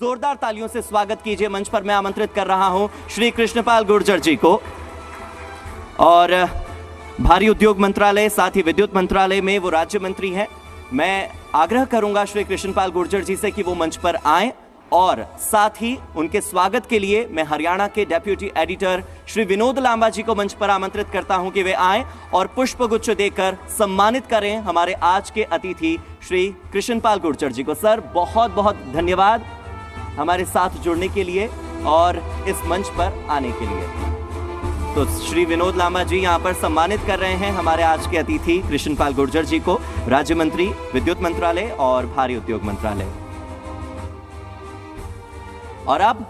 जोरदार तालियों से स्वागत कीजिए। मंच पर मैं आमंत्रित कर रहा हूं श्री कृष्णपाल गुर्जर जी को। और भारी उद्योग मंत्रालय साथ ही विद्युत मंत्रालय में वो राज्य मंत्री हैं। मैं आग्रह करूंगा श्री कृष्णपाल गुर्जर जी से कि वो मंच पर आएं और साथ ही उनके स्वागत के लिए मैं हरियाणा के डेप्यूटी एडिटर श्री विनोद लांबा जी को मंच पर आमंत्रित करता हूं कि वे आएं और पुष्पगुच्छ देकर सम्मानित करें हमारे आज के अतिथि श्री कृष्णपाल गुर्जर जी को। सर, बहुत बहुत धन्यवाद हमारे साथ जुड़ने के लिए और इस मंच पर आने के लिए। तो श्री विनोद लांबा जी यहां पर सम्मानित कर रहे हैं हमारे आज के अतिथि कृष्णपाल गुर्जर जी को, राज्य मंत्री विद्युत मंत्रालय और भारी उद्योग मंत्रालय। और अब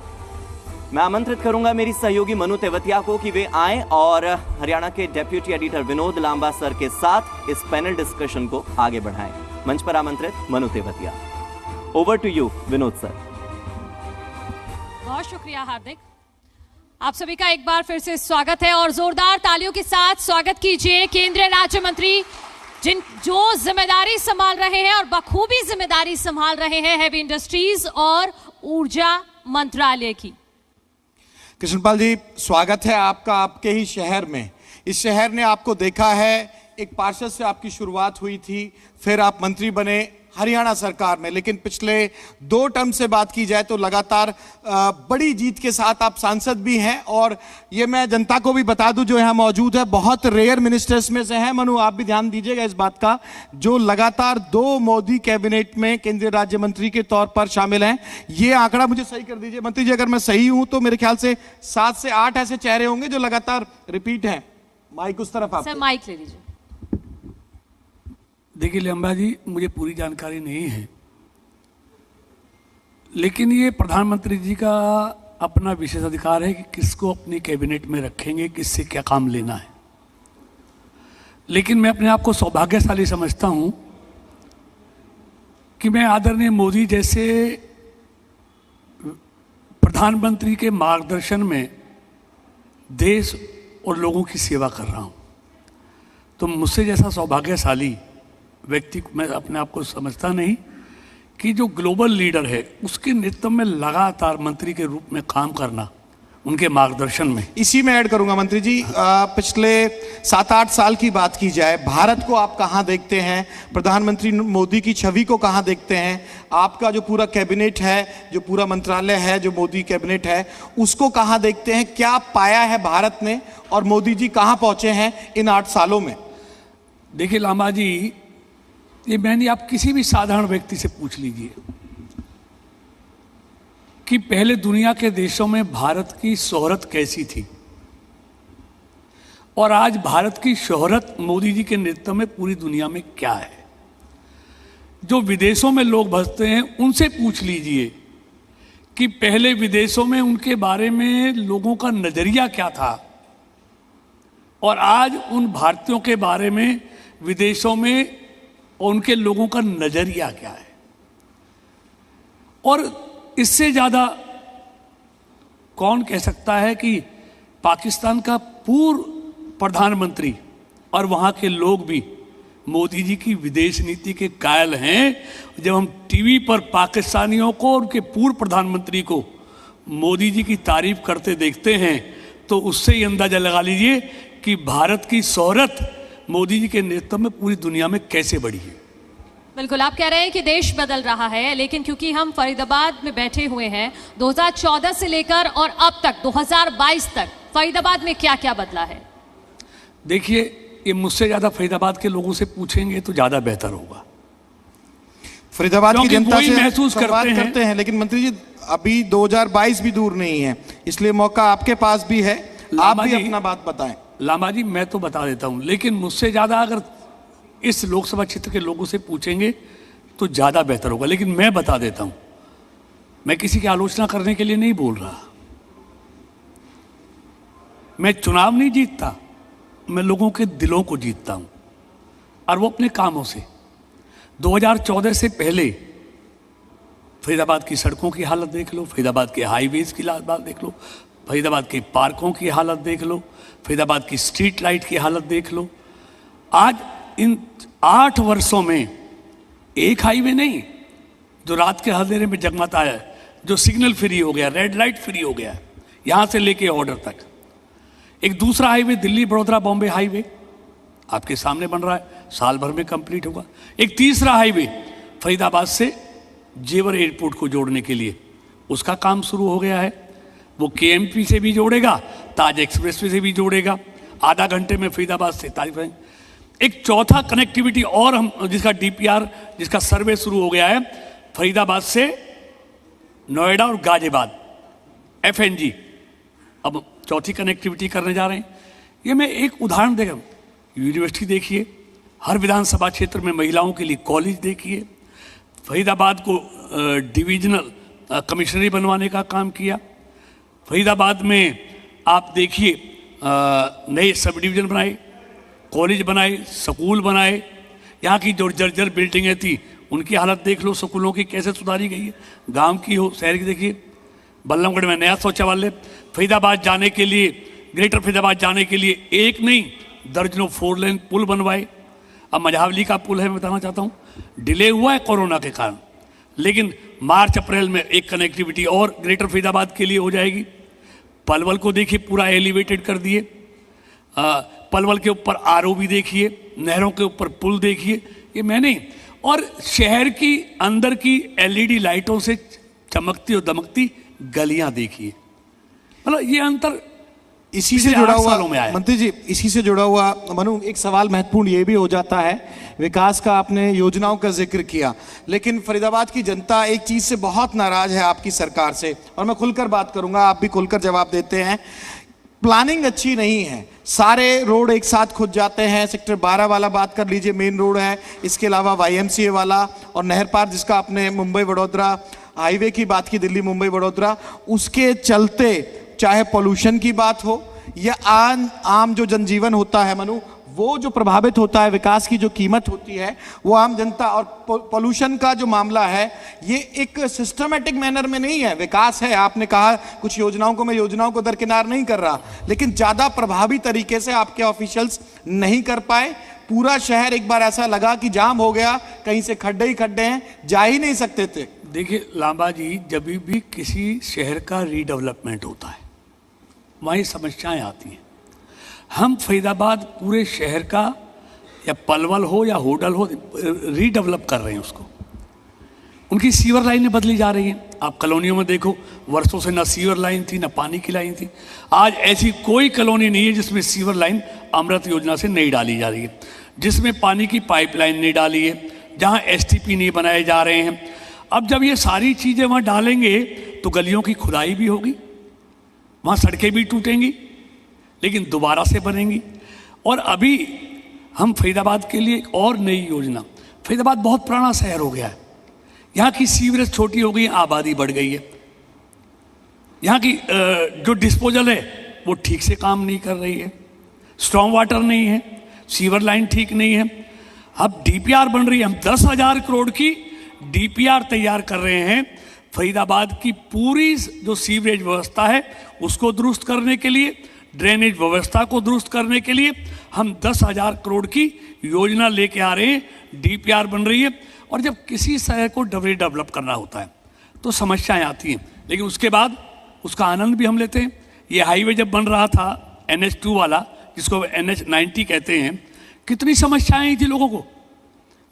मैं आमंत्रित करूंगा मेरी सहयोगी मनु तेवतिया को कि वे आएं और हरियाणा के deputy editor Vinod Lamba sir के साथ इस पैनल डिस्कशन को आगे बढ़ाएं। मंच पर आमंत्रित Manu Tewatia. Over to you Vinod sir. बहुत शुक्रिया हार्दिक, आप सभी का एक बार फिर से स्वागत है और जोरदार तालियों के साथ स्वागत कीजिए केंद्रीय राज्य मंत्री जो जिम्मेदारी संभाल रहे हैं और बखूबी जिम्मेदारी संभाल रहे हैं हैवी इंडस्ट्रीज और ऊर्जा मंत्रालय की। कृष्णपाल जी, स्वागत है आपका आपके ही शहर में। इस शहर ने आपको देखा है, एक पार्षद से आपकी शुरुआत हुई थी, फिर आप मंत्री बने हरियाणा सरकार में, लेकिन पिछले 2 टर्म से बात की जाए तो लगातार बड़ी जीत के साथ आप सांसद भी हैं। और ये मैं जनता को भी बता दूं जो यहाँ मौजूद है, बहुत रेयर मिनिस्टर्स में से हैं। मनु, आप भी ध्यान दीजिएगा इस बात का, जो लगातार 2 मोदी कैबिनेट में केंद्रीय राज्य मंत्री के तौर पर शामिल हैं। ये आंकड़ा मुझे सही कर दीजिए मंत्री जी, अगर मैं सही हूं तो मेरे ख्याल से 7 से 8 ऐसे चेहरे होंगे जो लगातार रिपीट हैं। माइक उस तरफ आप सर, माइक ले लीजिए। देखिए लांबा जी, मुझे पूरी जानकारी नहीं है, लेकिन ये प्रधानमंत्री जी का अपना विशेष अधिकार है कि किसको अपनी कैबिनेट में रखेंगे, किससे क्या काम लेना है। लेकिन मैं अपने आप को सौभाग्यशाली समझता हूं कि मैं आदरणीय मोदी जैसे प्रधानमंत्री के मार्गदर्शन में देश और लोगों की सेवा कर रहा हूं। तो मुझसे जैसा सौभाग्यशाली व्यक्ति मैं अपने आप को समझता नहीं कि जो ग्लोबल लीडर है उसके नेतृत्व में लगातार मंत्री के रूप में काम करना, उनके मार्गदर्शन में। इसी में ऐड करूंगा मंत्री जी, पिछले 7-8 साल की बात की जाए, भारत को आप कहां देखते हैं, प्रधानमंत्री मोदी की छवि को कहां देखते हैं, आपका जो पूरा कैबिनेट है, जो पूरा मंत्रालय है, जो मोदी कैबिनेट है, उसको कहां देखते हैं, क्या पाया है भारत ने और मोदी जी कहां पहुंचे हैं इन 8 सालों में? देखिए लांबा जी, ये मैंने आप किसी भी साधारण व्यक्ति से पूछ लीजिए कि पहले दुनिया के देशों में भारत की शोहरत कैसी थी और आज भारत की शोहरत मोदी जी के नेतृत्व में पूरी दुनिया में क्या है। जो विदेशों में लोग बसते हैं उनसे पूछ लीजिए कि पहले विदेशों में उनके बारे में लोगों का नजरिया क्या था और आज उन भारतीयों के बारे में विदेशों में और उनके लोगों का नजरिया क्या है। और इससे ज्यादा कौन कह सकता है कि पाकिस्तान का पूर्व प्रधानमंत्री और वहां के लोग भी मोदी जी की विदेश नीति के कायल हैं। जब हम टीवी पर पाकिस्तानियों को और उनके पूर्व प्रधानमंत्री को मोदी जी की तारीफ करते देखते हैं तो उससे ही अंदाजा लगा लीजिए कि भारत की शोहरत मोदी जी के नेतृत्व में पूरी दुनिया में कैसे बढ़ी है। बिल्कुल, आप कह रहे हैं कि देश बदल रहा है, लेकिन क्योंकि हम फरीदाबाद में बैठे हुए हैं 2014 से लेकर और अब तक 2022 तक फरीदाबाद में क्या क्या बदला है? देखिए, ये मुझसे ज्यादा फरीदाबाद के लोगों से पूछेंगे तो ज्यादा बेहतर होगा। फरीदाबाद की जनता से महसूस करते हैं, लेकिन मंत्री जी अभी 2022 भी दूर नहीं है, इसलिए मौका आपके पास भी है, आप भी अपना बात बताएं। लांबा जी, मैं तो बता देता हूं, लेकिन मुझसे ज्यादा अगर इस लोकसभा क्षेत्र के लोगों से पूछेंगे तो ज्यादा बेहतर होगा। लेकिन मैं बता देता हूं, मैं किसी की आलोचना करने के लिए नहीं बोल रहा। मैं चुनाव नहीं जीतता, मैं लोगों के दिलों को जीतता हूं और वो अपने कामों से। 2014 से पहले फरीदाबाद की सड़कों की हालत देख लो, फरीदाबाद के हाईवेज की हालत देख लो, फरीदाबाद के पार्कों की हालत देख लो, फरीदाबाद की स्ट्रीट लाइट की हालत देख लो। आज इन 8 वर्षों में एक हाईवे नहीं जो रात के अंधेरे में जगमगाता है, जो सिग्नल फ्री हो गया, रेड लाइट फ्री हो गया है, यहाँ से लेके ऑर्डर तक। एक दूसरा हाईवे दिल्ली बड़ौदा बॉम्बे हाईवे आपके सामने बन रहा है, साल भर में कंप्लीट होगा। एक तीसरा हाईवे फरीदाबाद से जेवर एयरपोर्ट को जोड़ने के लिए, उसका काम शुरू हो गया है। वो केएमपी से भी जोड़ेगा, ताज एक्सप्रेसवे से भी जोड़ेगा, आधा घंटे में फरीदाबाद से ताज। एक चौथा कनेक्टिविटी और हम, जिसका डीपीआर, जिसका सर्वे शुरू हो गया है, फरीदाबाद से नोएडा और गाजियाबाद एफएनजी, अब चौथी कनेक्टिविटी करने जा रहे हैं। ये मैं एक उदाहरण देगा, यूनिवर्सिटी देखिए, हर विधानसभा क्षेत्र में महिलाओं के लिए कॉलेज देखिए, फरीदाबाद को डिविजनल कमिश्नरी बनवाने का काम किया, फरीदाबाद में आप देखिए नए सब डिवीजन बनाए, कॉलेज बनाए, स्कूल बनाए। यहाँ की जो जर्जर बिल्डिंगें थी उनकी हालत देख लो, स्कूलों की कैसे सुधारी गई है, गांव की हो शहर की देखिए। बल्लभगढ़ में नया शौचालय, फरीदाबाद जाने के लिए, ग्रेटर फरीदाबाद जाने के लिए एक नहीं दर्जनों 4 लेन पुल बनवाए। अब मझावली का पुल है, मैं बताना चाहता हूँ, डिले हुआ है कोरोना के कारण, लेकिन मार्च अप्रैल में एक कनेक्टिविटी और ग्रेटर फरीदाबाद के लिए हो जाएगी। पलवल को देखिए पूरा एलिवेटेड कर दिए, पलवल के ऊपर आरओबी देखिए, नहरों के ऊपर पुल देखिए, ये मैंने। और शहर की अंदर की एलईडी लाइटों से चमकती और दमकती गलियां देखिए। मतलब ये अंतर इसी से जुड़ा हुआ मंत्री जी, इसी से जुड़ा हुआ मनु एक सवाल महत्वपूर्ण ये भी हो जाता है, विकास का आपने योजनाओं का जिक्र किया, लेकिन फरीदाबाद की जनता एक चीज से बहुत नाराज है आपकी सरकार से, और मैं खुलकर बात करूंगा, आप भी खुलकर जवाब देते हैं। प्लानिंग अच्छी नहीं है, सारे रोड एक साथ खुद जाते हैं। सेक्टर 12 वाला बात कर लीजिए, मेन रोड है, इसके अलावा वाईएमसीए वाला और नहर पार, जिसका आपने मुंबई वडोदरा हाईवे की बात की, दिल्ली मुंबई वडोदरा, उसके चलते चाहे पोल्यूशन की बात हो या आम जो जनजीवन होता है मनु, वो जो प्रभावित होता है, विकास की जो कीमत होती है वो आम जनता, और पोल्यूशन का जो मामला है ये एक सिस्टमेटिक मैनर में नहीं है। विकास है, आपने कहा कुछ योजनाओं को, मैं योजनाओं को दरकिनार नहीं कर रहा, लेकिन ज्यादा प्रभावी तरीके से आपके ऑफिशियल्स नहीं कर पाए। पूरा शहर एक बार ऐसा लगा कि जाम हो गया, कहीं से खड्डे ही खड्डे हैं, जा ही नहीं सकते थे। देखिए लांबा जी, जब भी किसी शहर का रीडेवलपमेंट होता है वहीं समस्याएं आती हैं। हम फरीदाबाद पूरे शहर का, या पलवल हो या होडल हो, रीडेवलप कर रहे हैं उसको। उनकी सीवर लाइनें बदली जा रही हैं। आप कॉलोनियों में देखो, वर्षों से ना सीवर लाइन थी ना पानी की लाइन थी। आज ऐसी कोई कॉलोनी नहीं है जिसमें सीवर लाइन अमृत योजना से नहीं डाली जा रही है, जिसमें पानी की पाइपलाइन नहीं डाली है, जहाँ एसटीपी नहीं बनाए जा रहे हैं। अब जब ये सारी चीज़ें वहाँ डालेंगे तो गलियों की खुदाई भी होगी, वहाँ सड़कें भी टूटेंगी, लेकिन दोबारा से बनेंगी। और अभी हम फरीदाबाद के लिए एक और नई योजना, फरीदाबाद बहुत पुराना शहर हो गया है, यहाँ की सीवरेज छोटी हो गई, आबादी बढ़ गई है, यहाँ की जो डिस्पोजल है वो ठीक से काम नहीं कर रही है, स्ट्रॉन्ग वाटर नहीं है, सीवर लाइन ठीक नहीं है। अब डीपीआर बन रही है, हम 10,000 करोड़ की डीपीआर तैयार कर रहे हैं फरीदाबाद की पूरी जो सीवरेज व्यवस्था है उसको दुरुस्त करने के लिए, ड्रेनेज व्यवस्था को दुरुस्त करने के लिए हम 10,000 करोड़ की योजना लेके आ रहे हैं। डीपीआर बन रही है, और जब किसी शहर को डेवलप करना होता है तो समस्याएं आती हैं, लेकिन उसके बाद उसका आनंद भी हम लेते हैं। ये हाईवे जब बन रहा था NH2 वाला, जिसको NH90 कहते हैं, कितनी समस्याएं आई थी लोगों को,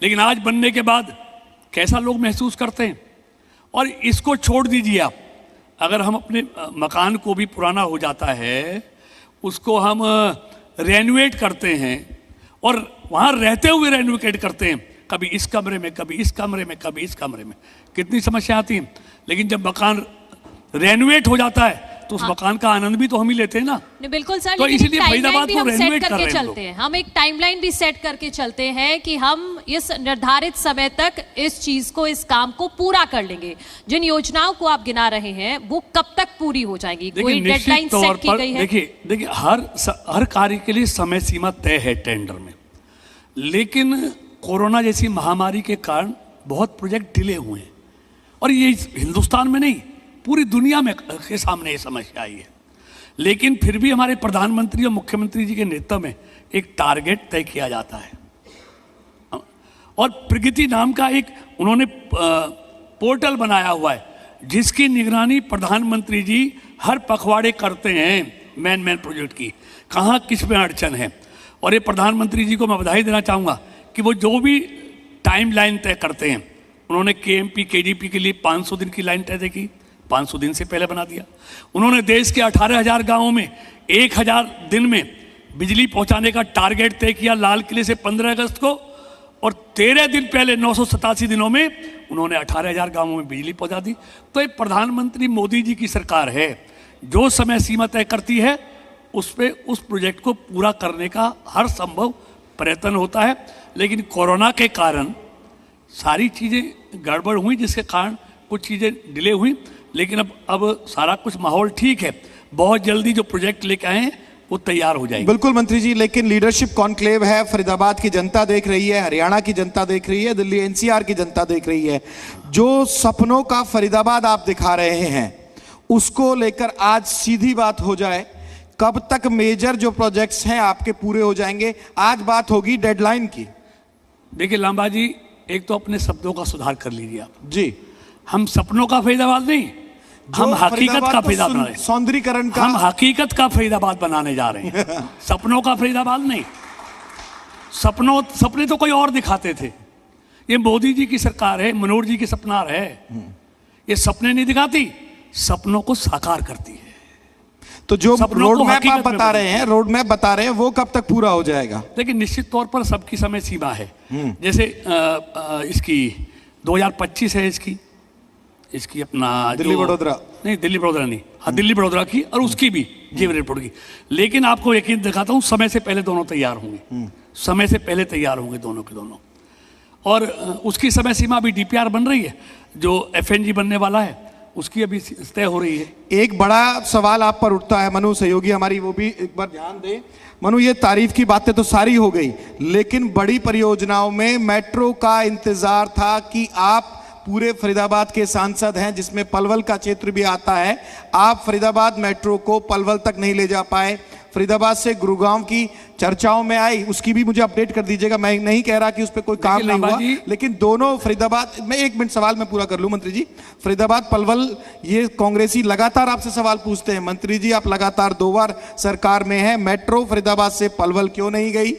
लेकिन आज बनने के बाद कैसा लोग महसूस करते हैं। और इसको छोड़ दीजिए आप, अगर हम अपने मकान को भी पुराना हो जाता है उसको हम रेनोवेट करते हैं और वहाँ रहते हुए रेनोवेट करते हैं, कभी इस कमरे में, कभी इस कमरे में, कभी इस कमरे में, कितनी समस्या आती हैं। लेकिन जब मकान रेनोवेट हो जाता है तो उस मकान का आनंद भी तो हम ही लेते हैं ना। बिल्कुल सर, तो लेकिन इसलिए फरीदाबाद को रेनोवेट कर रहे चलते हैं, हम एक टाइमलाइन भी सेट करके चलते हैं कि हम इस निर्धारित समय तक इस चीज को, इस काम को पूरा कर लेंगे। जिन योजनाओं को आप गिना रहे हैं वो कब तक पूरी हो जाएंगी, कोई डेडलाइन सेट की गई है? देखिए हर कार्य के लिए समय सीमा तय है टेंडर में, लेकिन कोरोना जैसी महामारी के कारण बहुत प्रोजेक्ट डिले हुए हैं, और ये हिंदुस्तान में नहीं पूरी दुनिया में के सामने ये समस्या आई है। लेकिन फिर भी हमारे प्रधानमंत्री और मुख्यमंत्री जी के नेतृत्व में एक टारगेट तय किया जाता है, और प्रगति नाम का एक उन्होंने पोर्टल बनाया हुआ है, जिसकी निगरानी प्रधानमंत्री जी हर पखवाड़े करते हैं मैन प्रोजेक्ट की, कहाँ किस में अड़चन है। और ये प्रधानमंत्री जी को मैं बधाई देना चाहूँगा कि वो जो भी टाइम लाइन तय करते हैं, उन्होंने केएमपी केडीपी के लिए 500 दिन की लाइन तय की, 500 दिन से पहले बना दिया। उन्होंने देश के 18,000 गाँवों में 1,000 दिन में बिजली पहुंचाने का टारगेट तय किया, लाल किले से 15 अगस्त को, और 13 दिन पहले 987 दिनों में उन्होंने 18,000 गाँवों में बिजली पहुंचा दी। तो ये प्रधानमंत्री मोदी जी की सरकार है, जो समय सीमा तय करती है उस पे उस प्रोजेक्ट को पूरा करने का हर संभव प्रयत्न होता है। लेकिन कोरोना के कारण सारी चीज़ें गड़बड़ हुई, जिसके कारण कुछ चीज़ें डिले हुई, लेकिन अब सारा कुछ माहौल ठीक है। बहुत जल्दी जो प्रोजेक्ट लेके आए हैं वो तैयार हो जाएंगे। बिल्कुल मंत्री जी, लेकिन लीडरशिप कॉन्क्लेव है, फरीदाबाद की जनता देख रही है, हरियाणा की जनता देख रही है, दिल्ली एनसीआर की जनता देख रही है। जो सपनों का फरीदाबाद आप दिखा रहे हैं उसको लेकर आज सीधी बात हो जाए, कब तक मेजर जो प्रोजेक्ट्स हैं आपके पूरे हो जाएंगे? आज बात होगी डेडलाइन की। देखिए लांबा जी, एक तो अपने शब्दों का सुधार कर लीजिए आप जी। हम सपनों का फरीदाबाद नहीं, हम हकीकत का फरीदाबाद बना रहे हैं। सौंदर्यीकरण का, हम हकीकत का फरीदाबाद बनाने जा रहे हैं, सपनों का फरीदाबाद नहीं। सपने तो कोई और दिखाते थे, ये मोदी जी की सरकार है, मनोहर जी की सपनार है। ये सपने नहीं दिखाती, सपनों को साकार करती है। तो जो सपनों रोड को मैप आप हकीकत में बता रहे हैं, रोड मैप बता रहे हैं, वो कब तक पूरा हो जाएगा? लेकिन निश्चित तौर पर सबकी समय सीमा है। जैसे इसकी 2025 है, इसकी अपना दिल्ली बड़ौदा नहीं, दिल्ली बड़ौदा नहीं, हाँ दिल्ली बड़ौदा की, और उसकी भी जीवन रिपोर्ट की। लेकिन आपको यकीन दिखाता हूँ, समय से पहले दोनों तैयार होंगे, समय से पहले तैयार होंगे दोनों के दोनों। और उसकी समय सीमा अभी डीपीआर बन रही है, जो एफएनजी बनने वाला है उसकी अभी तय हो रही है। एक बड़ा सवाल आप पर उठता है, मनु सहयोगी हमारी वो भी एक बार ध्यान दें। मनु, ये तारीफ की बातें तो सारी हो गई, लेकिन बड़ी परियोजनाओं में मेट्रो का इंतजार था कि आप पूरे फरीदाबाद के सांसद हैं, जिसमें पलवल का क्षेत्र भी आता है। आप फरीदाबाद मेट्रो को पलवल तक नहीं ले जा पाए। फरीदाबाद से गुरुग्राम की चर्चाओं में आई, उसकी भी मुझे अपडेट कर दीजिएगा। मैं नहीं कह रहा कि उस पर कोई काम नहीं हुआ, लेकिन दोनों फरीदाबाद में, एक मिनट सवाल मैं पूरा कर लूं मंत्री जी। फरीदाबाद पलवल, ये कांग्रेसी लगातार आपसे सवाल पूछते हैं, मंत्री जी आप लगातार 2 बार सरकार में हैं, मेट्रो फरीदाबाद से पलवल क्यों नहीं गई?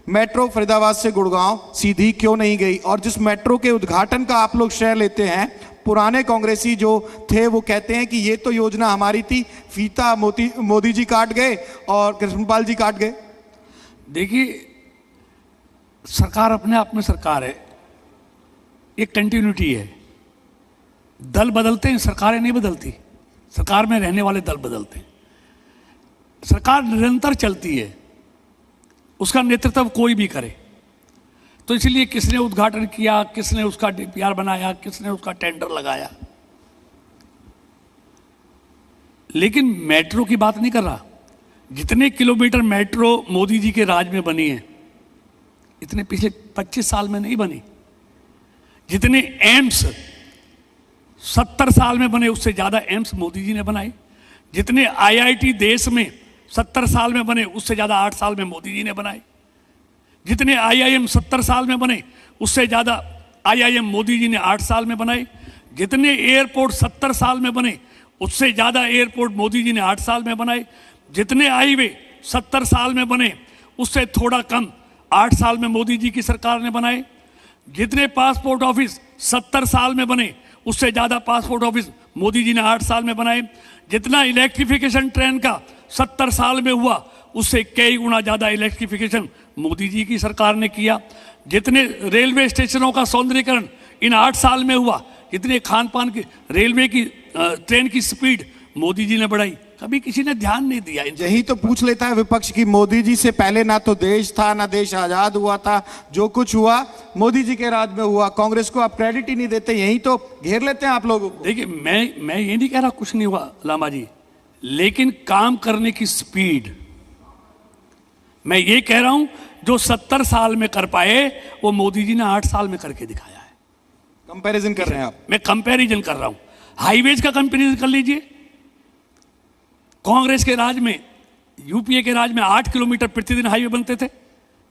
मेट्रो फरीदाबाद से गुड़गांव सीधी क्यों नहीं गई? और जिस मेट्रो के उद्घाटन का आप लोग श्रेय लेते हैं, पुराने कांग्रेसी जो थे वो कहते हैं कि ये तो योजना हमारी थी, फीता मोदी जी काट गए और कृष्णपाल जी काट गए। देखिए, सरकार अपने आप में सरकार है, एक कंटिन्यूटी है। दल बदलते हैं, सरकारें नहीं बदलती। सरकार में रहने वाले दल बदलते हैं। सरकार निरंतर चलती है, उसका नेतृत्व कोई भी करे। तो इसलिए किसने उद्घाटन किया, किसने उसका डीपीआर बनाया, किसने उसका टेंडर लगाया, लेकिन मेट्रो की बात नहीं कर रहा। जितने किलोमीटर मेट्रो मोदी जी के राज में बनी है, इतने पिछले 25 साल में नहीं बनी। जितने एम्स 70 साल में बने, उससे ज्यादा एम्स मोदी जी ने बनाए। जितने आईआईटी देश में 70 साल में बने, उससे ज्यादा 8 साल में मोदी जी ने बनाए। जितने आईआईएम 70 साल में बने, उससे ज्यादा आईआईएम मोदी जी ने 8 साल में बनाए। जितने एयरपोर्ट 70 साल में बने, उससे ज्यादा एयरपोर्ट मोदी जी ने 8 साल में बनाए। जितने हाईवे 70 साल में बने, उससे थोड़ा कम 8 साल में मोदी जी की सरकार ने बनाए। जितने पासपोर्ट ऑफिस 70 साल में बने, उससे ज्यादा पासपोर्ट ऑफिस मोदी जी ने 8 साल में बनाए। जितना इलेक्ट्रिफिकेशन ट्रेन का 70 साल में हुआ, उससे कई गुना ज्यादा इलेक्ट्रिफिकेशन मोदी जी की सरकार ने किया। जितने रेलवे स्टेशनों का सौंदर्यीकरण इन 8 साल में हुआ, जितने खान पान की रेलवे की ट्रेन की स्पीड मोदी जी ने बढ़ाई, कभी किसी ने ध्यान नहीं दिया। यही तो पूछ लेता है विपक्ष की, मोदी जी से पहले ना तो देश था, ना देश आजाद हुआ था, जो कुछ हुआ मोदी जी के राज में हुआ। कांग्रेस को आप क्रेडिट ही नहीं देते, यही तो घेर लेते हैं आप लोगों को। देखिए, मैं ये नहीं कह रहा कुछ नहीं हुआ लामा जी, लेकिन काम करने की स्पीड, मैं ये कह रहा हूं जो 70 साल में कर पाए, वो मोदी जी ने 8 साल में करके दिखाया है। कंपैरिजन कर रहे हैं आप? मैं कंपैरिजन कर रहा हूं। हाईवेज का कंपैरिजन कर लीजिए। कांग्रेस के राज में, यूपीए के राज में 8 किलोमीटर प्रतिदिन हाईवे बनते थे,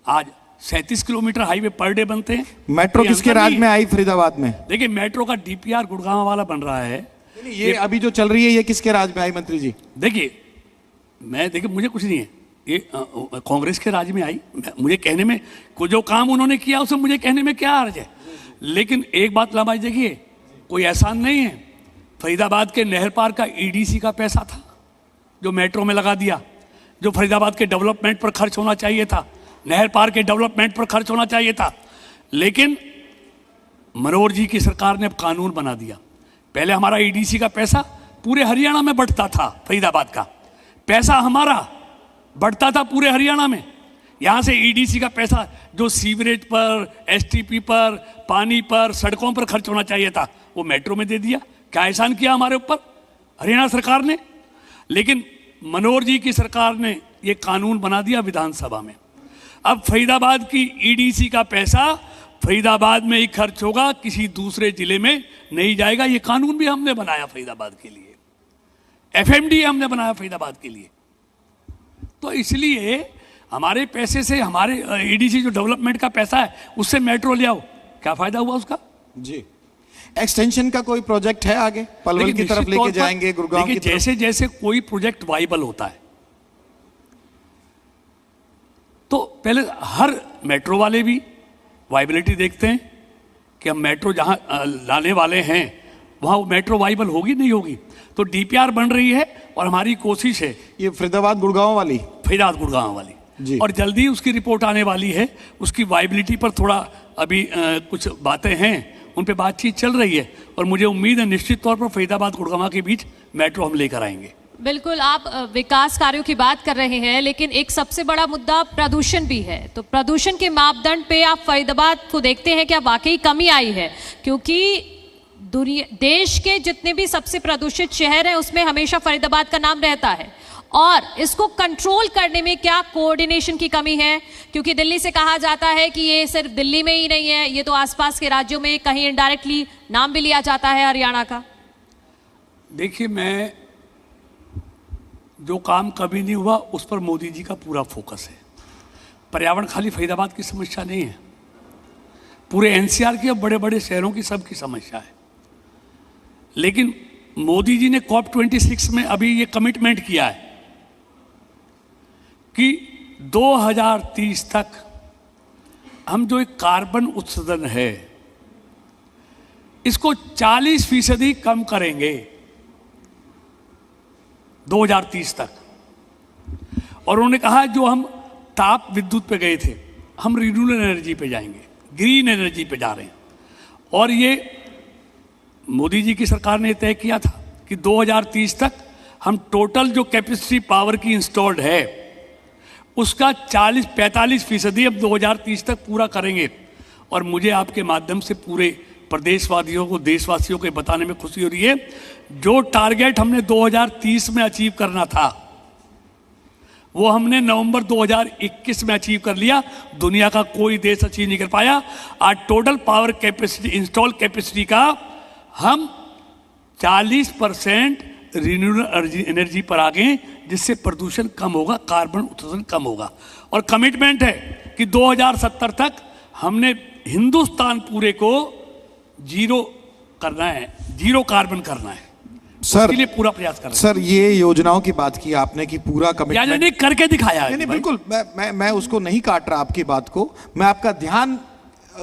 आज 37 किलोमीटर हाईवे पर डे बनते हैं। मेट्रो किसके राज में आई? फरीदाबाद में। देखिए, मेट्रो का डीपीआर गुड़गांव वाला बन रहा है, ये अभी जो चल रही है ये किसके राज में आई मंत्री जी? देखिए मुझे कुछ नहीं है, ये कांग्रेस के राज में आई। मुझे कहने में जो काम उन्होंने किया उसे मुझे कहने में क्या हर्ज है। लेकिन एक बात लंबाई देखिए, कोई एहसान नहीं है। फरीदाबाद के नहर पार का ईडीसी का पैसा था जो मेट्रो में लगा दिया, जो फरीदाबाद के डेवलपमेंट पर खर्च होना चाहिए था, नहर पार के डेवलपमेंट पर खर्च होना चाहिए था। लेकिन मनोहर जी की सरकार ने कानून बना दिया। पहले हमारा ईडीसी का पैसा पूरे हरियाणा में बढ़ता था, फरीदाबाद का पैसा हमारा बढ़ता था पूरे हरियाणा में। यहाँ से ईडीसी का पैसा जो सीवरेज पर, एसटीपी पर, पानी पर, सड़कों पर खर्च होना चाहिए था वो मेट्रो में दे दिया। क्या एहसान किया हमारे ऊपर हरियाणा सरकार ने? लेकिन मनोहर जी की सरकार ने ये कानून बना दिया विधानसभा में। अब फरीदाबाद की ईडीसी का पैसा फरीदाबाद में ही खर्च होगा, किसी दूसरे जिले में नहीं जाएगा। ये कानून भी हमने बनाया फरीदाबाद के लिए, एफएमडी हमने बनाया फरीदाबाद के लिए। तो इसलिए हमारे पैसे से, हमारे ईडीसी जो डेवलपमेंट का पैसा है उससे मेट्रो ले आओ, क्या फायदा हुआ उसका? जी, एक्सटेंशन का कोई प्रोजेक्ट है आगे पलवल की तरफ लेके जाएंगे, गुड़गांव की तरफ? जैसे जैसे कोई प्रोजेक्ट वाइबल होता है तो पहले हर मेट्रो वाले भी वाइबिलिटी देखते हैं कि हम मेट्रो जहां लाने वाले हैं वहां वो मेट्रो वाइबल होगी नहीं होगी। तो डीपीआर बन रही है और हमारी कोशिश है, ये फरीदाबाद गुड़गांव वाली, फरीदाबाद गुड़गांव वाली जी। और जल्दी उसकी रिपोर्ट आने वाली है। उसकी वाइबिलिटी पर थोड़ा अभी कुछ बातें हैं, उन पे बातचीत चल रही है और मुझे उम्मीद है निश्चित तौर पर फरीदाबाद गुड़गांव के बीच मेट्रो हम लेकर आएंगे। बिल्कुल, आप विकास कार्यों की बात कर रहे हैं, लेकिन एक सबसे बड़ा मुद्दा प्रदूषण भी है। तो प्रदूषण के मापदंड पे आप फरीदाबाद को देखते हैं क्या वाकई कमी आई है? क्योंकि देश के जितने भी सबसे प्रदूषित शहर हैं उसमें हमेशा फरीदाबाद का नाम रहता है, और इसको कंट्रोल करने में क्या कोऑर्डिनेशन की कमी है? क्योंकि दिल्ली से कहा जाता है कि ये सिर्फ दिल्ली में ही नहीं है, ये तो आसपास के राज्यों में कहीं इनडायरेक्टली नाम भी लिया जाता है हरियाणा का। देखिए, मैं जो काम कभी नहीं हुआ उस पर मोदी जी का पूरा फोकस है। पर्यावरण खाली फरीदाबाद की समस्या नहीं है, पूरे एनसीआर की और बड़े बड़े शहरों की सबकी समस्या है। लेकिन मोदी जी ने COP26 में अभी ये कमिटमेंट किया है कि 2030 तक हम जो एक कार्बन उत्सर्जन है इसको 40% कम करेंगे 2030 तक। और उन्होंने कहा जो हम ताप विद्युत पे गए थे हम रिन्यूएबल एनर्जी पे जाएंगे, ग्रीन एनर्जी पे जा रहे हैं। और ये मोदी जी की सरकार ने तय किया था कि 2030 तक हम टोटल जो कैपेसिटी पावर की इंस्टॉल्ड है उसका 40-45% अब 2030 तक पूरा करेंगे। और मुझे आपके माध्यम से पूरे प्रदेशवासियों को, देशवासियों को बताने में खुशी हो रही है, जो टारगेट हमने 2030 में अचीव करना था वो हमने नवंबर 2021 में अचीव कर लिया। दुनिया का कोई देश अचीव नहीं कर पाया। आज total power capacity, install capacity का हम 40% रिन्यूएबल एनर्जी पर आ गए, जिससे प्रदूषण कम होगा, कार्बन उत्सर्जन कम होगा। और कमिटमेंट है कि 2070 तक हमने हिंदुस्तान पूरे को जीरो करना है, जीरो कार्बन करना है। सर, इसके लिए पूरा प्रयास कर रहे हैं। सर, ये योजनाओं की बात की आपने कि पूरा कमिटमेंट नहीं करके दिखाया है। नहीं, बिल्कुल, मैं उसको नहीं काट रहा आपकी बात को। मैं आपका ध्यान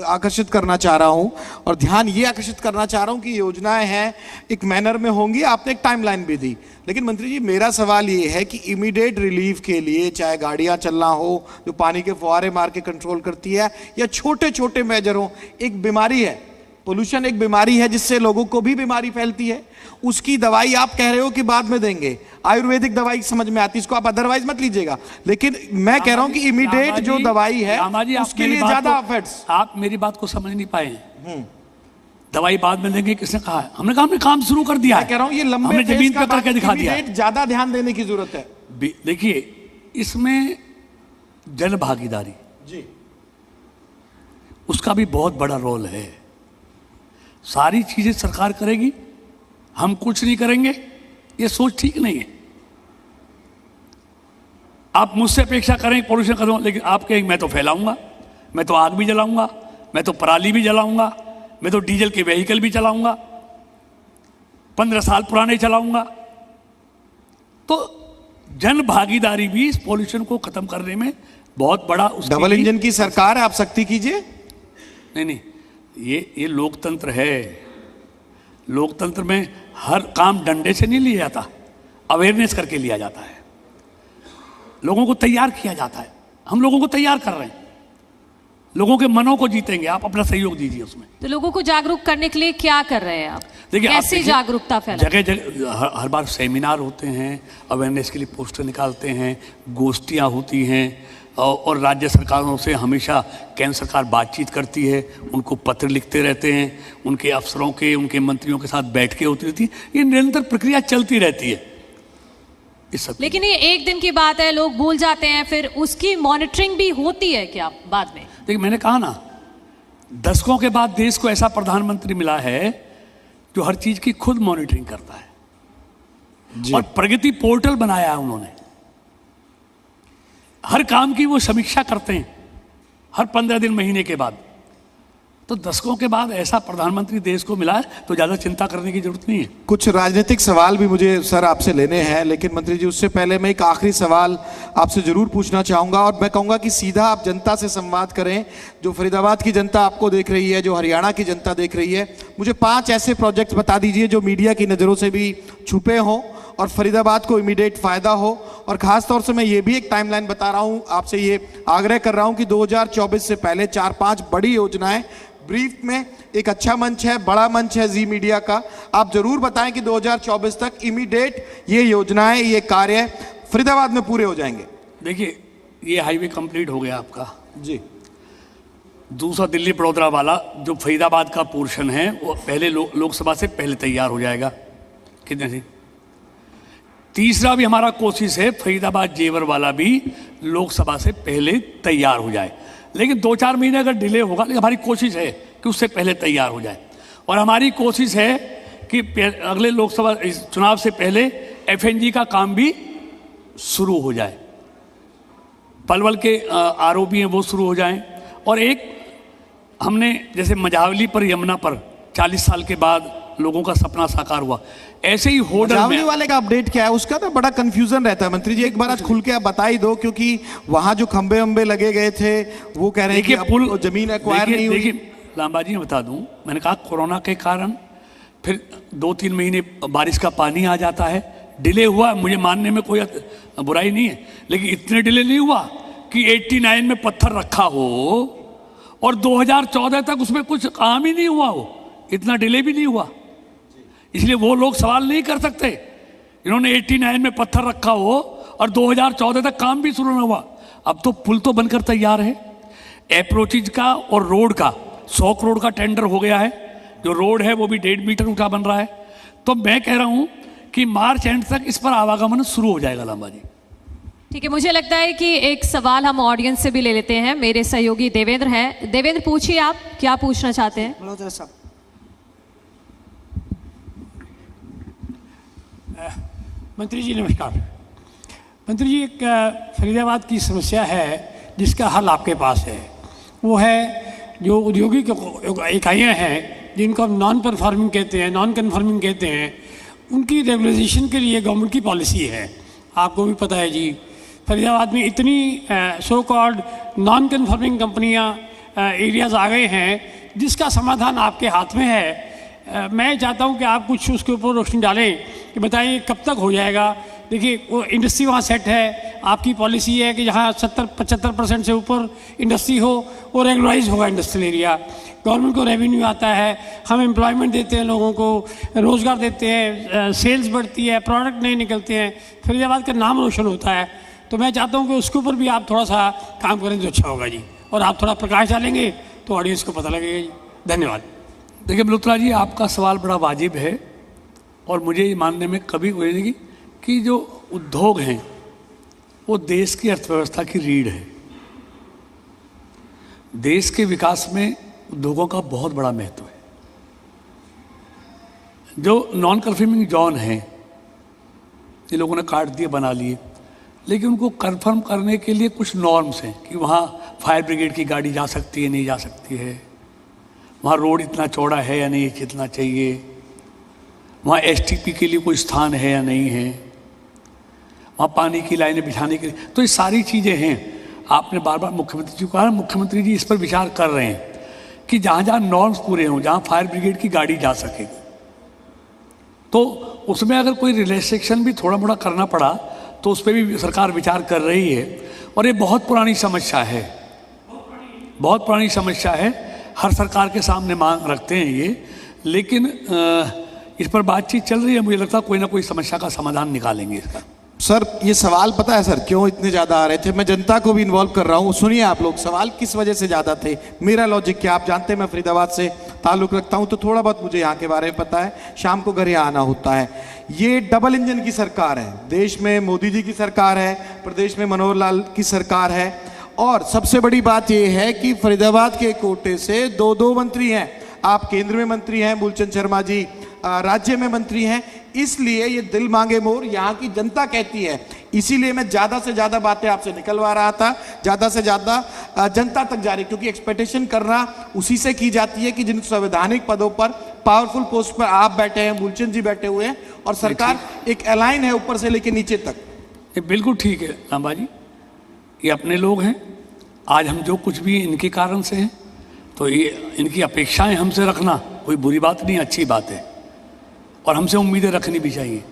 आकर्षित करना चाह रहा हूं, और ध्यान ये आकर्षित करना चाह रहा हूं कि योजनाएं हैं एक मैनर में होंगी, आपने एक टाइमलाइन भी दी। लेकिन मंत्री जी, मेरा सवाल ये है कि इमीडिएट रिलीफ के लिए चाहे गाड़ियां चलना हो जो पानी के फुहारे मार के कंट्रोल करती है, या छोटे छोटे मेजर हो, एक बीमारी है, पोल्यूशन एक बीमारी है जिससे लोगों को भी बीमारी फैलती है, उसकी दवाई आप कह रहे हो कि बाद में देंगे, आयुर्वेदिक दवाई समझ में आती है, इसको आप अदरवाइज मत लीजिएगा। लेकिन मैं कह रहा हूं कि इमीडिएट जो दवाई है उसके लिए ज्यादा एफर्ट्स। आप मेरी बात को समझ नहीं पाए हैं। दवाई बाद में देंगे किसने कहा है? हमने कहा हमने काम शुरू कर दिया। मैं कह रहा हूं ये लंबे हमने जमीन पे करके दिखा दिया। ज्यादा ध्यान देने की जरूरत है। देखिए, इसमें जन भागीदारी जी, उसका भी बहुत बड़ा रोल है। सारी चीजें सरकार करेगी, हम कुछ नहीं करेंगे, ये सोच ठीक नहीं है। आप मुझसे अपेक्षा करें पोल्यूशन करूं, लेकिन आप कहेंगे मैं तो फैलाऊंगा, मैं तो आग भी जलाऊंगा, मैं तो पराली भी जलाऊंगा, मैं तो डीजल के व्हीकल भी चलाऊंगा। 15 साल पुराने चलाऊंगा। तो जन भागीदारी भी इस पॉल्यूशन को खत्म करने में बहुत बड़ा उसकी डबल इंजन की सरकार है, आप सख्ती कीजिए। नहीं, ये लोकतंत्र है। लोकतंत्र में हर काम डंडे से नहीं लिया जाता, अवेयरनेस करके लिया जाता है, लोगों को तैयार किया जाता है। हम लोगों को तैयार कर रहे हैं, लोगों के मनों को जीतेंगे। आप अपना सहयोग दीजिए उसमें। तो लोगों को जागरूक करने के लिए क्या कर रहे हैं आप? देखिए, कैसी जागरूकता फैला? जगह जगह हर बार सेमिनार होते हैं, अवेयरनेस के लिए पोस्टर निकालते हैं, गोष्ठियाँ होती हैं, और राज्य सरकारों से हमेशा केंद्र सरकार बातचीत करती है, उनको पत्र लिखते रहते हैं, उनके अफसरों के, उनके मंत्रियों के साथ बैठकें होती रहती हैं। ये निरंतर प्रक्रिया चलती रहती है इस सब। लेकिन ये एक दिन की बात है, लोग भूल जाते हैं, फिर उसकी मॉनिटरिंग भी होती है क्या बाद में? देखिए, मैंने कहा ना, दशकों के बाद देश को ऐसा प्रधानमंत्री मिला है जो हर चीज की खुद मॉनिटरिंग करता है। और प्रगति पोर्टल बनाया है उन्होंने, हर काम की वो समीक्षा करते हैं हर 15 दिन, महीने के बाद। तो दशकों के बाद ऐसा प्रधानमंत्री देश को मिला है, तो ज्यादा चिंता करने की जरूरत नहीं है। कुछ राजनीतिक सवाल भी मुझे सर आपसे लेने हैं, लेकिन मंत्री जी उससे पहले मैं एक आखिरी सवाल आपसे जरूर पूछना चाहूंगा, और मैं कहूंगा कि सीधा आप जनता से संवाद करें। जो फरीदाबाद की जनता आपको देख रही है, जो हरियाणा की जनता देख रही है, मुझे 5 ऐसे प्रोजेक्ट बता दीजिए जो मीडिया की नज़रों से भी छुपे हों और फरीदाबाद को इमीडिएट फायदा हो। और खास तौर से मैं ये भी एक टाइमलाइन बता रहा हूं, आपसे ये आग्रह कर रहा हूं कि 2024 से पहले 4-5 बड़ी योजनाएं, ब्रीफ में एक अच्छा मंच है, बड़ा मंच है जी मीडिया का, आप जरूर बताएं कि 2024 तक इमीडिएट ये योजनाएं, ये कार्य फरीदाबाद में पूरे हो जाएंगे। देखिए, ये हाईवे कंप्लीट हो गया आपका जी। दूसरा दिल्ली बड़ौदा वाला जो फरीदाबाद का पोर्शन है वो पहले लोकसभा से पहले तैयार हो जाएगा। कितने थी? तीसरा भी हमारा कोशिश है फरीदाबाद जेवर वाला भी लोकसभा से पहले तैयार हो जाए, लेकिन 2-4 महीने अगर डिले होगा, लेकिन हमारी कोशिश है कि उससे पहले तैयार हो जाए। और हमारी कोशिश है कि अगले लोकसभा चुनाव से पहले एफएनजी का काम भी शुरू हो जाए, पलवल के आरओबी हैं वो शुरू हो जाएं। और एक हमने जैसे मझावली पर, यमुना पर 40 साल के बाद लोगों का सपना साकार हुआ, ऐसे ही होडल मझावली वाले का अपडेट क्या है? उसका तो बड़ा कंफ्यूजन रहता है मंत्री जी, एक बार आज खुल के आप बता ही दो, क्योंकि वहां जो खंबे वंबे लगे गए थे वो कह रहे हैं कि पुल जमीन एक्वायर नहीं हुई। देखिए लांबा जी, मैं बता दूं, मैंने कहा कोरोना के कारण फिर 2-3 महीने बारिश का पानी आ जाता है, डिले हुआ, मुझे मानने में कोई बुराई नहीं है, लेकिन इतने डिले नहीं हुआ कि 89 में पत्थर रखा हो और 2014 तक उसमें कुछ काम ही नहीं हुआ हो, इतना डिले भी नहीं हुआ। इसलिए वो लोग सवाल नहीं कर सकते, इन्होंने 89 में पत्थर रखा हो और 2014 तक काम भी शुरू न हुआ। अब तो पुल तो बनकर तैयार है, अप्रोचेज का और रोड का 100 करोड़ का टेंडर हो गया है, जो रोड है वो भी 1.5 मीटर ऊंचा बन रहा है। तो मैं कह रहा हूं कि मार्च एंड तक इस पर आवागमन शुरू हो जाएगा। लांबा जी, ठीक है, मुझे लगता है कि एक सवाल हम ऑडियंस से भी ले लेते हैं। मेरे सहयोगी देवेंद्र हैं। देवेंद्र, पूछिए, आप क्या पूछना चाहते हैं? मल्होत्रा साहब, मंत्री जी नमस्कार। मंत्री जी, एक फरीदाबाद की समस्या है जिसका हल आपके पास है, वो है जो औद्योगिक इकाइयाँ हैं जिनको हम नॉन परफॉर्मिंग कहते हैं, नॉन कन्फर्मिंग कहते हैं, उनकी रेगुलाइजेशन के लिए गवर्नमेंट की पॉलिसी है, आपको भी पता है जी। फरीदाबाद में इतनी सो कॉल्ड नॉन कन्फर्मिंग कंपनियाँ एरियाज आ गए हैं जिसका समाधान आपके हाथ में है। मैं चाहता हूं कि आप कुछ उसके ऊपर रोशनी डालें कि बताइए कब तक हो जाएगा। देखिए, वो इंडस्ट्री वहाँ सेट है, आपकी पॉलिसी है कि जहाँ 70-75% से ऊपर इंडस्ट्री हो वो रेगुलराइज होगा इंडस्ट्रियल एरिया, गवर्नमेंट को रेवेन्यू आता है, हम एम्प्लॉयमेंट देते हैं, लोगों को रोज़गार देते हैं, सेल्स बढ़ती है, प्रोडक्ट नहीं निकलते हैं, फरीदाबाद का नाम रोशन होता है। तो मैं चाहता हूँ कि उसके ऊपर भी आप थोड़ा सा काम करें तो अच्छा होगा जी, और आप थोड़ा प्रकाश डालेंगे तो ऑडियंस को पता लगेगा जी। धन्यवाद। देखिए मल्होत्रा जी, आपका सवाल बड़ा वाजिब है और मुझे ये मानने में कभी कोई नहीं कि जो उद्योग हैं वो देश की अर्थव्यवस्था की रीढ़ है। देश के विकास में उद्योगों का बहुत बड़ा महत्व है। जो नॉन कन्फर्मिंग जोन है, ये लोगों ने काट दिए, बना लिए, लेकिन उनको कन्फर्म करने के लिए कुछ नॉर्म्स हैं कि वहाँ फायर ब्रिगेड की गाड़ी जा सकती है, नहीं जा सकती है, वहाँ रोड इतना चौड़ा है या नहीं जितना चाहिए, वहाँ एसटीपी के लिए कोई स्थान है या नहीं है, वहाँ पानी की लाइनें बिछाने के लिए, तो ये सारी चीज़ें हैं। आपने बार बार मुख्यमंत्री जी को कहा, मुख्यमंत्री जी इस पर विचार कर रहे हैं कि जहाँ जहाँ नॉर्म्स पूरे हों, जहाँ फायर ब्रिगेड की गाड़ी जा सके, तो उसमें अगर कोई रिलैक्सेशन भी थोड़ा मोड़ा करना पड़ा तो उस पर भी सरकार विचार कर रही है। और ये बहुत पुरानी समस्या है, बहुत पुरानी समस्या है, हर सरकार के सामने मांग रखते हैं ये, लेकिन इस पर बातचीत चल रही है। मुझे लगता है कोई ना कोई समस्या का समाधान निकालेंगे इसका। सर ये सवाल पता है सर क्यों इतने ज्यादा आ रहे थे? मैं जनता को भी इन्वॉल्व कर रहा हूँ, सुनिए आप लोग सवाल किस वजह से ज्यादा थे। मेरा लॉजिक क्या, आप जानते हैं मैं फरीदाबाद से ताल्लुक रखता हूँ तो थोड़ा बहुत मुझे यहाँ के बारे में पता है, शाम को घर यहाँ आना होता है। ये डबल इंजन की सरकार है, देश में मोदी जी की सरकार है, प्रदेश में मनोहर लाल की सरकार है, और सबसे बड़ी बात यह है कि फरीदाबाद के कोटे से दो मंत्री हैं। आप केंद्र में मंत्री हैं, मूलचंद शर्मा जी राज्य में मंत्री हैं, इसलिए ये दिल मांगे मोर यहाँ की जनता कहती है। इसीलिए मैं ज्यादा से ज्यादा बातें आपसे निकलवा रहा था, ज्यादा से ज्यादा जनता तक जा रही, क्योंकि एक्सपेक्टेशन करना उसी से की जाती है कि जिन संवैधानिक पदों पर, पावरफुल पोस्ट पर आप बैठे हैं, मूलचंद जी बैठे हुए हैं, और सरकार एक अलाइन है ऊपर से लेकर नीचे तक। ये बिल्कुल ठीक है लांबा जी, ये अपने लोग हैं। आज हम जो कुछ भी इनके कारण से हैं, तो ये इनकी अपेक्षाएं हमसे रखना कोई बुरी बात नहीं, अच्छी बात है, और हमसे उम्मीदें रखनी भी चाहिए।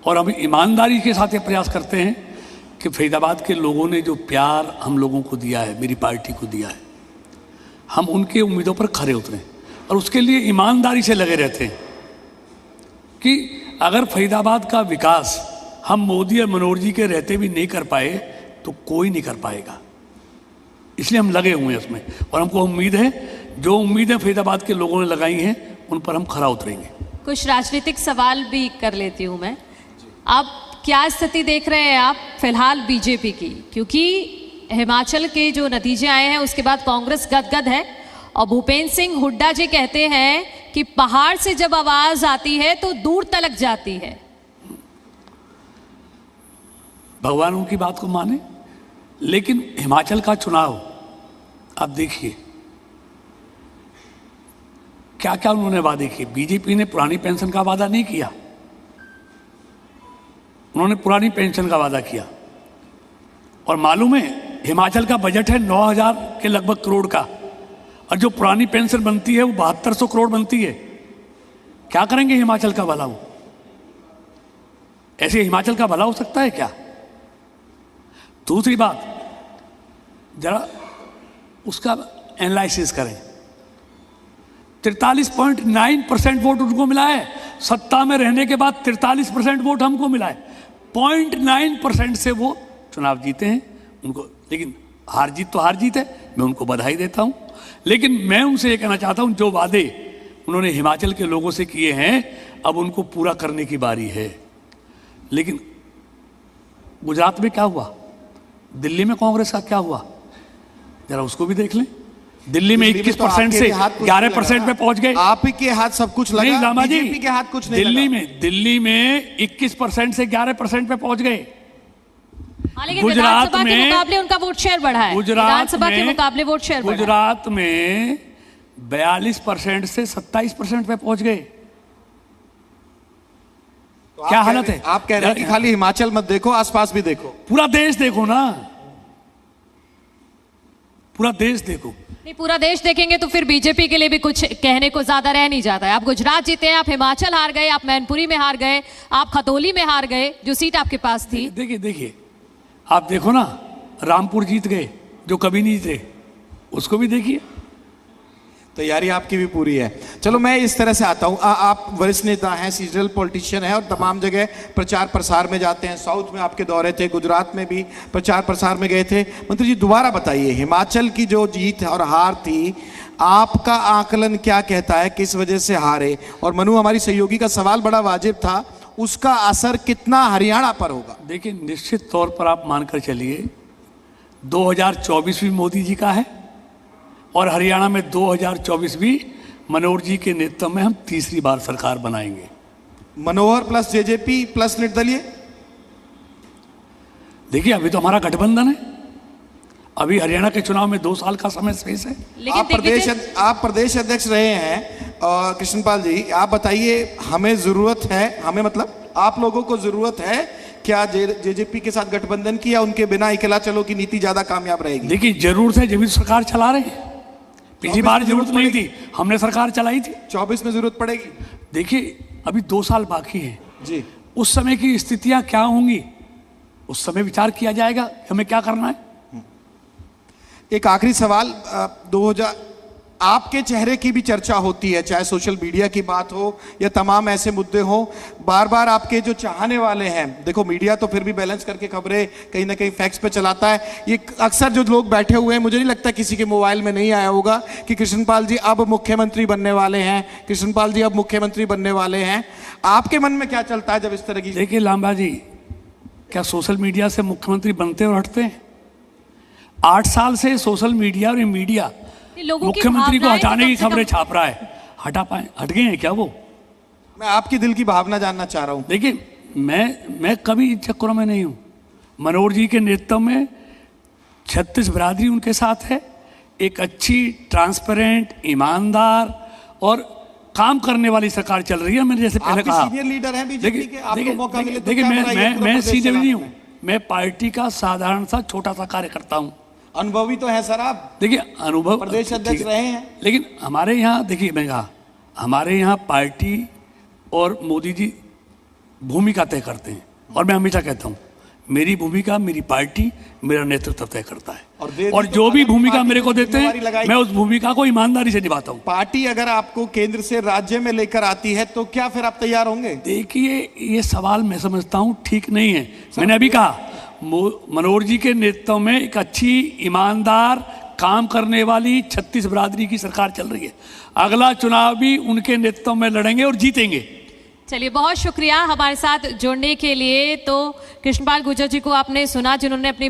और हम ईमानदारी के साथ ये प्रयास करते हैं कि फरीदाबाद के लोगों ने जो प्यार हम लोगों को दिया है, मेरी पार्टी को दिया है, हम उनके उम्मीदों पर खरे उतरें, और उसके लिए ईमानदारी से लगे रहते हैं कि अगर फरीदाबाद का विकास हम मोदी और मनोहर जी के रहते भी नहीं कर पाए तो कोई नहीं कर पाएगा। इसलिए हम लगे हुए हैं उसमें, और हमको उम्मीद है जो उम्मीदें फरीदाबाद के लोगों ने लगाई हैं उन पर हम खरा उतरेंगे। कुछ राजनीतिक सवाल भी कर लेती हूँ मैं। अब क्या स्थिति देख रहे हैं आप फिलहाल बीजेपी की, क्योंकि हिमाचल के जो नतीजे आए हैं उसके बाद कांग्रेस गदगद है, और भूपेंद्र सिंह हुड्डा जी कहते हैं कि पहाड़ से जब आवाज आती है तो दूर तलक जाती है। भगवान उनकी बात को माने, लेकिन हिमाचल का चुनाव आप देखिए क्या क्या उन्होंने वादे किए। बीजेपी ने पुरानी पेंशन का वादा नहीं किया, उन्होंने पुरानी पेंशन का वादा किया। और मालूम है हिमाचल का बजट है 9,000 के लगभग करोड़ का, और जो पुरानी पेंशन बनती है वो 7200 करोड़ बनती है। क्या करेंगे हिमाचल का भला? वो ऐसे हिमाचल का भला हो सकता है क्या? दूसरी बात, जरा उसका एनालिसिस करें। 43.9% वोट उनको मिला है, सत्ता में रहने के बाद 43% वोट हमको मिला है। 0.9% से वो चुनाव जीते हैं उनको, लेकिन हार जीत तो हार जीत है, मैं उनको बधाई देता हूं। लेकिन मैं उनसे ये कहना चाहता हूं, जो वादे उन्होंने हिमाचल के लोगों से किए हैं अब उनको पूरा करने की बारी है। लेकिन गुजरात में क्या हुआ, दिल्ली में कांग्रेस का क्या हुआ, जरा उसको भी देख लें। दिल्ली में 21% से 11% पे पहुंच गए। आप ही के हाथ सब कुछ लगा, नहीं लामा जी, बीजेपी के हाथ कुछ नहीं लगा। दिल्ली में 21% से 11% पे पहुंच गए। लेकिन विधानसभा के मुकाबले उनका वोट शेयर बढ़ा है, विधानसभा के मुकाबले वोट शेयर बढ़ा है। गुजरात में 42% से 27% पे पहुंच गए। तो क्या हालत है? आप कह रहे हैं कि खाली हिमाचल मत देखो, आसपास भी देखो, पूरा देश देखो ना, पूरा देश देखो। नहीं, पूरा देश देखेंगे तो फिर बीजेपी के लिए भी कुछ कहने को ज्यादा रह नहीं जाता है। आप गुजरात जीते हैं, आप हिमाचल हार गए, आप मैनपुरी में हार गए, आप खतौली में हार गए जो सीट आपके पास थी। देखिए आप देखो ना, रामपुर जीत गए जो कभी नहीं जीते, उसको भी देखिए। तैयारी आपकी भी पूरी है। चलो मैं इस तरह से आता हूँ, आप वरिष्ठ नेता हैं, सीजनल पॉलिटिशियन हैं, और तमाम जगह प्रचार प्रसार में जाते हैं। साउथ में आपके दौरे थे, गुजरात में भी प्रचार प्रसार में गए थे। मंत्री जी दोबारा बताइए, हिमाचल की जो जीत और हार थी, आपका आकलन क्या कहता है, किस वजह से हारे? और मनु हमारी सहयोगी का सवाल बड़ा वाजिब था, उसका असर कितना हरियाणा पर होगा? देखिए निश्चित तौर पर आप मानकर चलिए 2024 भी मोदी जी का है, और हरियाणा में 2024 भी मनोहर जी के नेतृत्व में हम तीसरी बार सरकार बनाएंगे। मनोहर प्लस जेजेपी प्लस निर्दलीय? देखिए अभी तो हमारा गठबंधन है, अभी हरियाणा के चुनाव में 2 साल का समय शेष है। आप प्रदेश अध्यक्ष रहे हैं, कृष्णपाल जी आप बताइए, हमें जरूरत है, हमें मतलब आप लोगों को जरूरत है क्या जेजेपी के साथ गठबंधन की, या उनके बिना अकेला चलो की नीति ज्यादा कामयाब रहेगी? देखिए जरूरत है, जब भी सरकार चला रहे हैं। पिछली बार जरूरत नहीं थी, हमने सरकार चलाई थी। 24 में जरूरत पड़ेगी? देखिए अभी 2 साल बाकी है जी, उस समय की स्थितियां क्या होंगी उस समय विचार किया जाएगा हमें क्या करना है। एक आखिरी सवाल, 2000 आपके चेहरे की भी चर्चा होती है, चाहे सोशल मीडिया की बात हो या तमाम ऐसे मुद्दे हो, बार बार आपके जो चाहने वाले हैं, देखो मीडिया तो फिर भी बैलेंस करके खबरें कहीं ना कहीं फैक्ट्स पे चलाता है, ये अक्सर जो लोग बैठे हुए हैं, मुझे नहीं लगता किसी के मोबाइल में नहीं आया होगा कि कृष्णपाल जी अब मुख्यमंत्री बनने वाले हैं, कृष्णपाल जी अब मुख्यमंत्री बनने वाले हैं। आपके मन में क्या चलता है जब इस तरह की? देखिए लांबा जी, क्या सोशल मीडिया से मुख्यमंत्री बनते और हटते हैं? 8 साल से सोशल मीडिया और मीडिया लोगों की मुख्यमंत्री को भावनाएं हटाने की तो कम से खबरें कम- छाप रहा है, हट गए हैं क्या वो? मैं आपकी दिल की भावना जानना चाह रहा हूं। देखिए मैं कभी इन चक्करों में नहीं हूं। मनोहर जी के नेतृत्व में 36 बिरादरी उनके साथ है, एक अच्छी ट्रांसपेरेंट ईमानदार और काम करने वाली सरकार चल रही है। मैंने जैसे पहले आप भी कहा, सीनियर लीडर हैं बीजेपी के, आपको मौका मिले तो देखिए क्या बुराई है? पूरा मैं प्रदेश सीनियर नहीं चलाने हूँ, मैं पार्टी का साधारण सा छोटा सा कार्यकर्ता हूँ। अनुभवी तो है सर आप, देखिए अनुभव प्रदेश अध्यक्ष ठीक है। रहे हैं। लेकिन हमारे यहाँ देखिए, मैं कहा हमारे यहाँ पार्टी और मोदी जी भूमिका तय करते हैं, और मैं हमेशा कहता हूँ मेरी भूमिका मेरी पार्टी मेरा नेतृत्व तय करता है, और जो भी भूमिका मेरे को देते हैं मैं उस भूमिका को ईमानदारी से निभाता हूँ। पार्टी अगर आपको केंद्र से राज्य में लेकर आती है तो क्या फिर आप तैयार होंगे? देखिए ये सवाल मैं समझता हूँ ठीक नहीं है। मैंने अभी कहा मनोहर जी के नेतृत्व में एक अच्छी ईमानदार काम करने वाली 36 बिरादरी की सरकार चल रही है। अगला चुनाव भी उनके नेतृत्व में लड़ेंगे और जीतेंगे। चलिए बहुत शुक्रिया हमारे साथ जुड़ने के लिए। तो कृष्णपाल गुर्जर जी को आपने सुना, जिन्होंने अपनी